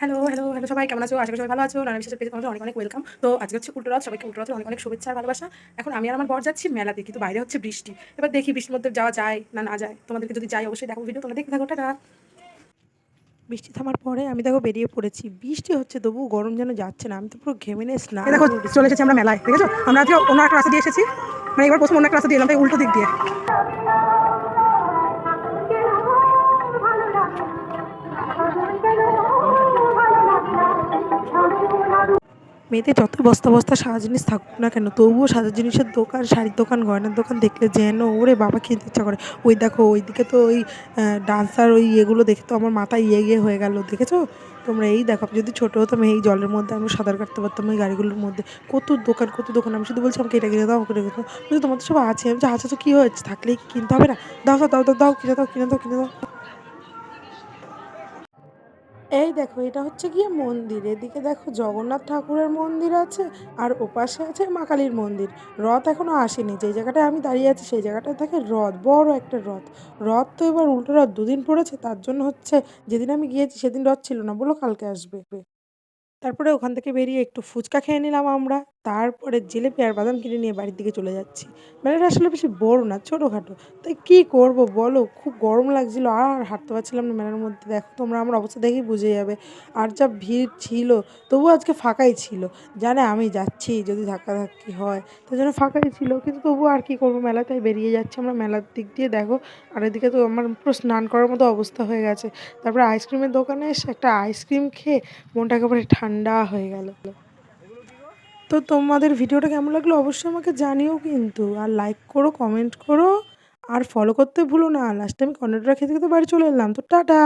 Hello, hello, hello সবাই কেমন আছো? আশা করি সবাই ভালো আছো। নানা বিশ্বাসের পেজে তোমাদের অনেক, অনেক ওয়েলকাম। তো আজকে হচ্ছে উল্টো রথ। সবাইকে উল্টো রথের অনেক, অনেক শুভেচ্ছা আর ভালোবাসা। এখন আমি আর আমার বর যাচ্ছি মেলাতে, কিন্তু বাইরে হচ্ছে বৃষ্টি। এবার দেখি বৃষ্টির মধ্যে যাওয়া যায় না না যায়। তোমাদেরকে যদি যাই অবশ্যই দেখো ভিডিও, তোমরা দেখতে থাকো। টাটা। বৃষ্টি থামার পরে আমি দেখো বেরিয়ে পড়েছি। বৃষ্টি হচ্ছে তবুও গরম যেন যাচ্ছে না। আমি তো পুরো ঘেমে নিয়ে এই স্নান দেখো করে উঠেছি চলে এসেছি নিচে। আমরা মেলায়। দেখেছো? আমরা আজকে অন্য একটা রাস্তা দিয়ে এসেছি। মানে এবার প্রথম অন্য একটা রাস্তা দিয়ে এলাম, তাই উল্টো দিক দিয়ে। মেয়েতে যত বস্তা বস্তা সাজা জিনিস থাকুক না কেন, তবুও সাজা জিনিসের দোকান, শাড়ির দোকান, গয়নার দোকান দেখলে যেন ওরে বাবা কিনতে ইচ্ছা করে। ওই দেখো ওইদিকে তো ওই ডান্সার ওই ইয়েগুলো দেখে তো আমার মাথা ইয়ে ইয়ে হয়ে গেল। দেখেছো তোমরা? এই দেখো, আমি যদি ছোটো হতাম এই জলের মধ্যে আমরা সাঁতার কাটতে পারতাম ওই গাড়িগুলোর মধ্যে। কত দোকান কত দোকান, আমি শুধু বলছি আমাকে এটা কিনে দাও, আমাকে এটা কিনে দাও। বলছি তোমাদের সব আছে। আমি আচ্ছা তো কী হয়েছে, থাকলেই কি কিনতে হবে না? দাও দাও দাও দাও দাও, কিনে দাও কিনে দাও কিনে দাও। এই দেখো এটা হচ্ছে গিয়ে মন্দির। এদিকে দেখো জগন্নাথ ঠাকুরের মন্দির আছে, আর ওপাশে আছে মা কালীর মন্দির। রথ এখনো আসেনি। যেই জায়গাটায় আমি দাঁড়িয়ে আছি সেই জায়গাটায় থাকে রথ, বড় একটা রথ। রথ তো এবার উল্টো রথ দুদিন পড়েছে, তার জন্য হচ্ছে যেদিন আমি গিয়েছি সেদিন রথ ছিল না, বললো কালকে আসবে। তারপরে ওখান থেকে বেরিয়ে একটু ফুচকা খেয়ে নিলাম আমরা। তারপরে জিলিপি আর বাদাম কিনে নিয়ে বাড়ির দিকে চলে যাচ্ছি। মেলাটা আসলে বেশি বড় না, ছোটখাটো। তাই কি করব বলো? খুব গরম লাগছিল আর হাঁটতে পারছিলাম না মেলার মধ্যে। দেখো তোমরা আমার অবস্থা দেখেই বুঝে যাবে। আর যা ভিড় ছিল, তবুও আজকে ফাঁকাই ছিল। জানে আমি যাচ্ছি যদি ধাক্কাধাক্কি হয়, তাই জন্য ফাঁকাই ছিল। কিন্তু তবুও আর কি করবো, মেলায় তাই বেরিয়ে যাচ্ছি আমরা মেলার দিক দিয়ে। দেখো আর এদিকে তো আমার পুরো স্নান করার মতো অবস্থা হয়ে গেছে। তারপরে আইসক্রিমের দোকানে এসে একটা আইসক্রিম খেয়ে মনটা একেবারে ঠান্ডা হয়ে গেল। তো তোমাদের ভিডিওটা কেমন লাগলো অবশ্যই আমাকে জানিও কিন্তু। আর লাইক করো, কমেন্ট করো, আর ফলো করতে ভুলো না। লাস্টে আমি কর্নেটোটা খেতে খেতে বাড়ি চলে এলাম। তো টাটা।